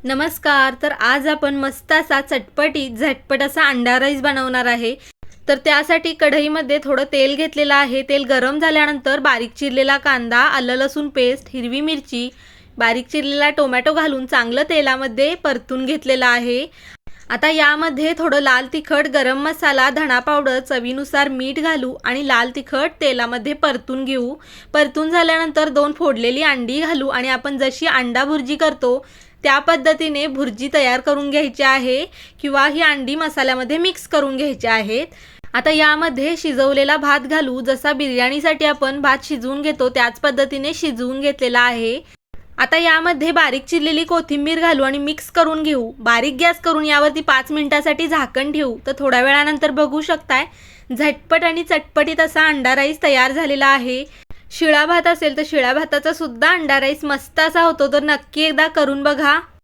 नमस्कार. तर आज आपण मस्त असा चटपटीत झटपट असा अंडा राईस बनवणार आहे. तर त्यासाठी कढईमध्ये थोडं तेल घेतलेलं आहे. तेल गरम झाल्यानंतर बारीक चिरलेला कांदा, आलं लसूण पेस्ट, हिरवी मिरची, बारीक चिरलेला टोमॅटो घालून चांगलं तेलामध्ये परतून घेतलेलं आहे. आता यामध्ये थोडं लाल तिखट, गरम मसाला, धणा पावडर, चवीनुसार मीठ घालू आणि लाल तिखट तेलामध्ये परतून घेऊ. परतून झाल्यानंतर 2 फोडलेली अंडी घालू आणि आपण जशी अंडा भुर्जी करतो त्या पद्धतीने भुर्जी तयार करून घ्यायची आहे किंवा ही अंडी मसाल्यामध्ये मिक्स करून घ्यायची आहेत. आता यामध्ये शिजवलेला भात घालू. जसा बिर्याणीसाठी आपण भात शिजवून घेतो त्याच पद्धतीने शिजवून घेतलेला आहे. आता यामध्ये बारीक चिरलेली कोथिंबीर घालू आणि मिक्स करून घेऊ. बारीक गॅस करून यावरती 5 मिनिटासाठी झाकण ठेवू. तर थोड्या वेळानंतर बघू शकताय झटपट आणि चटपटीत असा अंडा राईस तयार झालेला आहे. शिळा भात असेल तर शिळ्या भाताचा सुद्धा अंडा राईस मस्त असा होतो. तर नक्की एकदा करून बघा.